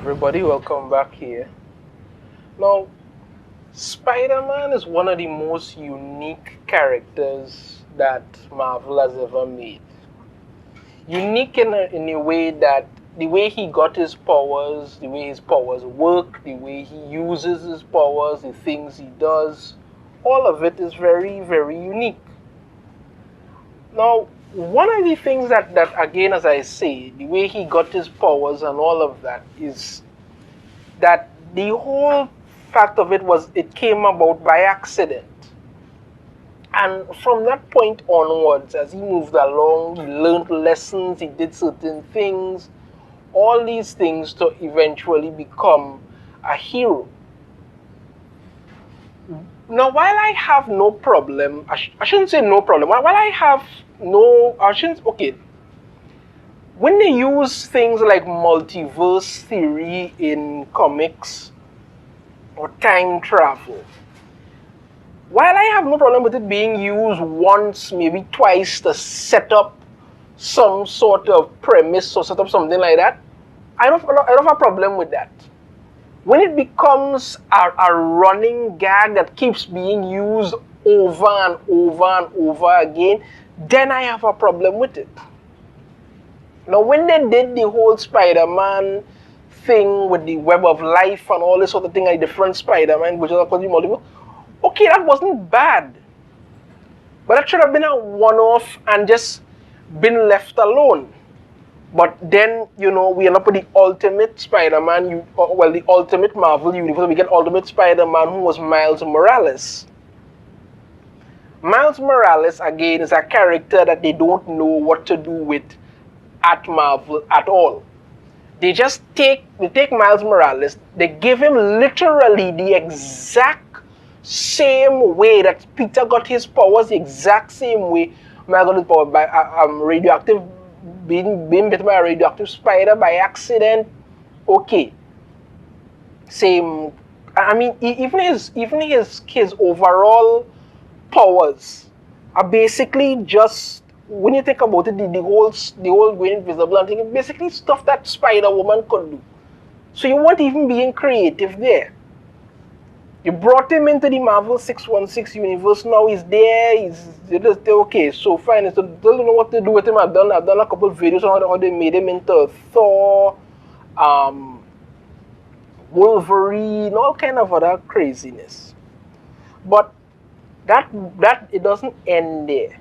everybody, welcome back here. Now, Spider-Man is one of the most unique characters that Marvel has ever made. Unique in a way that the way he got his powers, the way his powers work, the way he uses his powers, the things he does, all of it is very, very unique. Now, one of the things that again, as I say, the way he got his powers and all of that is that the whole fact of it was it came about by accident. And from that point onwards, as he moved along, he learned lessons, he did certain things, all these things to eventually become a hero. Now, while I have no problem, I shouldn't say no problem, while I have no, I shouldn't, okay, when they use things like multiverse theory in comics or time travel, while I have no problem with it being used once, maybe twice to set up some sort of premise or set up something like that, I don't have a problem with that. When it becomes a running gag that keeps being used over and over and over again, then I have a problem with it. Now, when they did the whole Spider-Man thing with the web of life and all this sort of thing, like different Spider-Man, which is according to Multiverse, okay, that wasn't bad. But that should have been a one-off and just been left alone. But then, we end up with the ultimate Spider-Man, the ultimate Marvel universe. We get Ultimate Spider-Man, who was Miles Morales. Miles Morales, again, is a character that they don't know what to do with at Marvel at all. They take Miles Morales, they give him literally the exact same way that Peter got his powers, the exact same way Miles got his power by being bitten by a radioactive spider by accident. Okay. Same. I mean, even his overall powers are basically just, when you think about it, the whole going invisible and thing, basically stuff that Spider-Woman could do. So you weren't even being creative there. You brought him into the Marvel 616 universe. Now he's there. He's okay. So fine. So don't know what to do with him. I've done a couple of videos on how they made him into Thor, Wolverine, all kind of other craziness. But that it doesn't end there,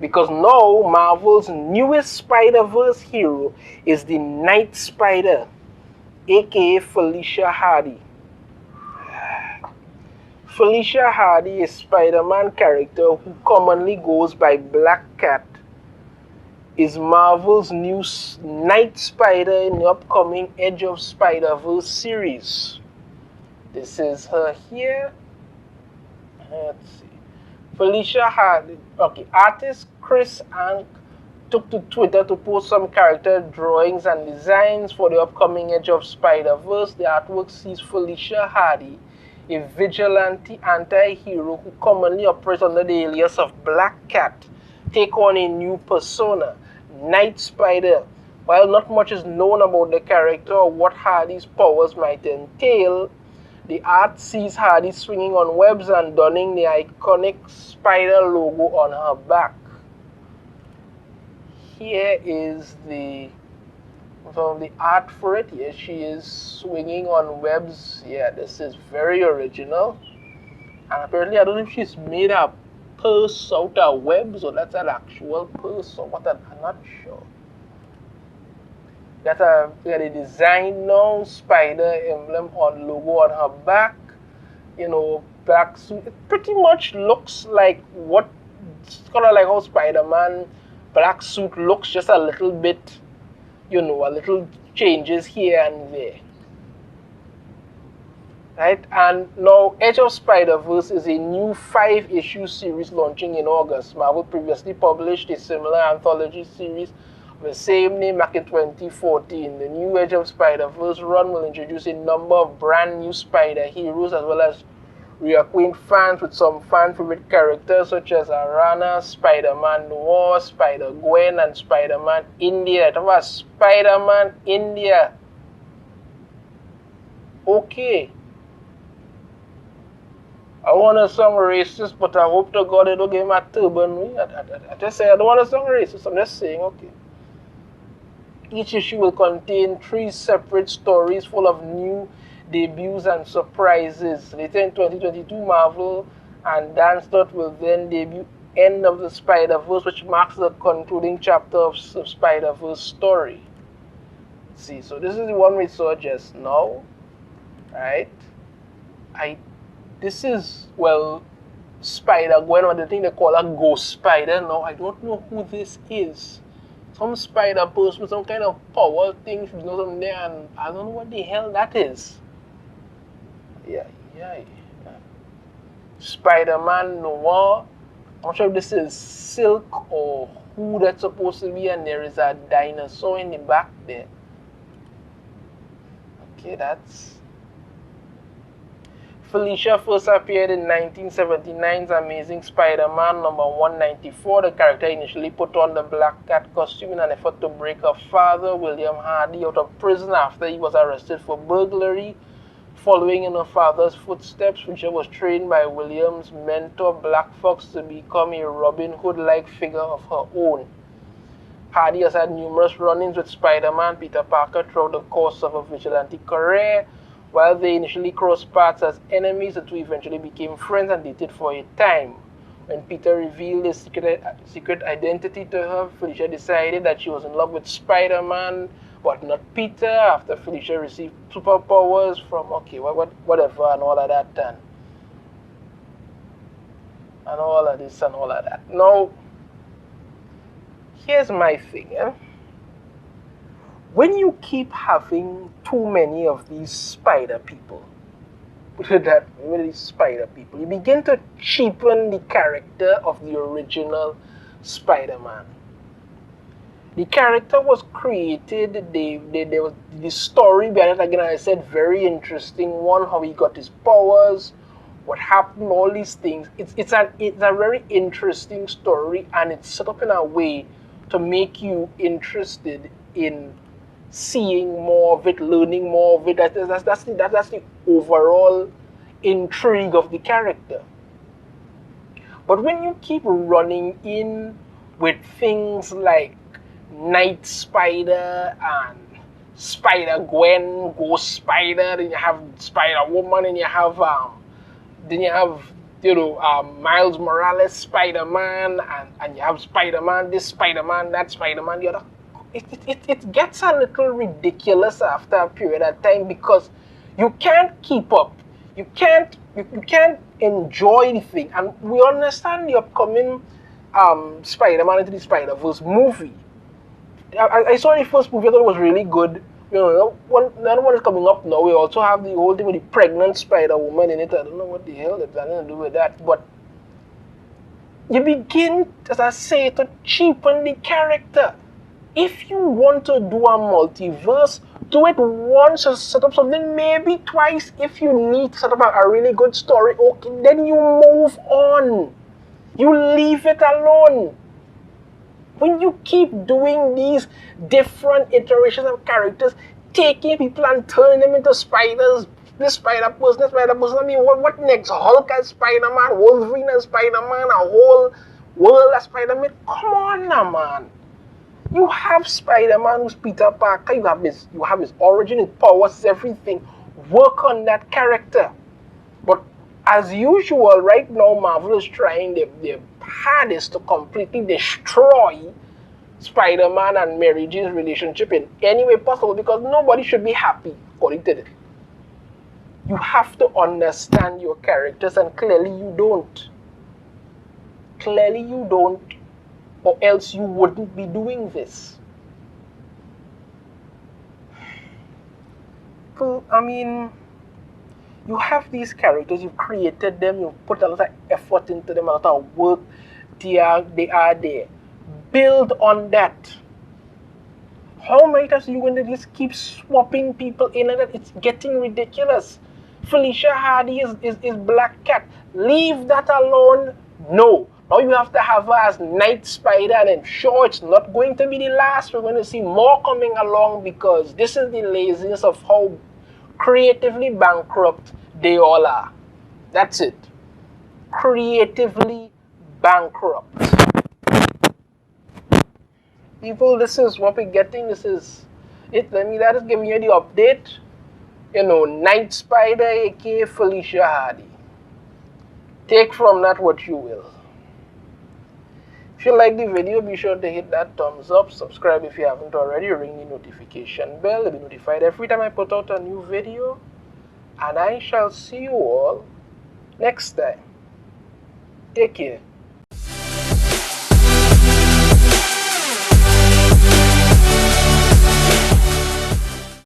because now Marvel's newest Spider-Verse hero is the Night Spider, aka Felicia Hardy. Felicia Hardy is a Spider-Man character who commonly goes by Black Cat, is Marvel's new Night Spider in the upcoming Edge of Spider-Verse series. This is her here. Let's see. Felicia Hardy. Okay, artist Chris Ank took to Twitter to post some character drawings and designs for the upcoming Edge of Spider-Verse. The artwork sees Felicia Hardy, a vigilante anti-hero who commonly operates under the alias of Black Cat, take on a new persona, Night Spider. While not much is known about the character or what Hardy's powers might entail, the art sees Hardy swinging on webs and donning the iconic spider logo on her back. Here is the art for it. Here she is swinging on webs. Yeah, this is very original. And apparently, I don't know if she's made a purse out of webs or that's an actual purse or what. I'm not sure. Got a design now, spider emblem on logo on her back. Black suit. It pretty much looks like it's kind of like how Spider-Man black suit looks, just a little bit. A little changes here and there. Right? And now, Edge of Spider-Verse is a new 5-issue series launching in August. Marvel previously published a similar anthology series of the same name back in 2014. The new Edge of Spider-Verse run will introduce a number of brand new Spider heroes, as well as reacquaint fans with some fan-favorite characters such as Arana, Spider-Man Noir, Spider-Gwen, and Spider-Man India. It was Spider-Man India. okay. I want a song racist, but I hope to God they don't give him a turban. I just say I don't want a song racist. I'm just saying, okay. Each issue will contain 3 separate stories full of new debuts and surprises. Later in 2022, Marvel and Dan Slott will then debut End of the Spider-Verse, which marks the concluding chapter of Spider-Verse story. Let's see, so this is the one we saw just now, right? This is, well, Spider-Gwen, or the thing they call a ghost spider. Now, I don't know who this is. Some spider person with some kind of power thing, you know, something there, and I don't know what the hell that is. Yeah. Spider-Man Noir. I'm not sure if this is Silk or who that's supposed to be, and there is a dinosaur in the back there. Okay, that's... Felicia first appeared in 1979's Amazing Spider-Man number 194. The character initially put on the Black Cat costume in an effort to break her father, William Hardy, out of prison after he was arrested for burglary. Following in her father's footsteps, Felicia was trained by William's mentor, Black Fox, to become a Robin Hood-like figure of her own. Hardy has had numerous run-ins with Spider-Man, Peter Parker, throughout the course of her vigilante career. While they initially crossed paths as enemies, the two eventually became friends and dated for a time. When Peter revealed his secret identity to her, Felicia decided that she was in love with Spider-Man, but not Peter, after Felicia received superpowers from, okay, whatever, and all of that, and all of this and all of that. Now, here's my thing, when you keep having too many of these spider people, you begin to cheapen the character of the original Spider-Man. The character was created, there was the story behind it, again, I said, very interesting one, how he got his powers, what happened, all these things. It's a very interesting story, and it's set up in a way to make you interested in seeing more of it, learning more of it. That's the overall intrigue of the character. But when you keep running in with things like Night Spider and Spider-Gwen, Ghost Spider, then you have Spider-Woman, and you have Miles Morales Spider-Man, and you have Spider-Man, this Spider-Man, that Spider-Man, the other. It gets a little ridiculous after a period of time, because you can't keep up. You can't enjoy the thing. And we understand the upcoming Spider-Man Into the Spider-Verse movie. I saw the first movie, I thought it was really good. The other one is coming up now. We also have the whole thing with the pregnant Spider-Woman in it. I don't know what the hell they're planning to do with that, but you begin, as I say, to cheapen the character. If you want to do a multiverse, do it once to set up something, maybe twice if you need to set up a really good story. Okay, then you move on. You leave it alone. When you keep doing these different iterations of characters, taking people and turning them into spiders, this Spider-Person, I mean, what next? Hulk as Spider-Man, Wolverine as Spider-Man, a whole world as Spider-Man? Come on now, man. You have Spider-Man who's Peter Parker, you have his origin, his powers, everything. Work on that character. But as usual, right now, Marvel is trying their hardest to completely destroy Spider-Man and Mary Jane's relationship in any way possible, because nobody should be happy, according to them. You have to understand your characters, and clearly you don't. Clearly you don't, or else you wouldn't be doing this. I mean, you have these characters, you've created them, you've put a lot of effort into them, a lot of work. They are there. Build on that. How many times are you going to just keep swapping people in and that? It's getting ridiculous. Felicia Hardy is Black Cat. Leave that alone. No. Now you have to have her as Night Spider, and I'm sure it's not going to be the last. We're going to see more coming along, because this is the laziness of how Creatively bankrupt, they all are. That's it. Creatively bankrupt. People, this is what we're getting. This is it. Let me that is giving you the update. You know, Night Spider, aka Felicia Hardy. Take from that what you will. If you like the video, be sure to hit that thumbs up, subscribe if you haven't already, ring the notification bell to be notified every time I put out a new video, and I shall see you all next time. Take care.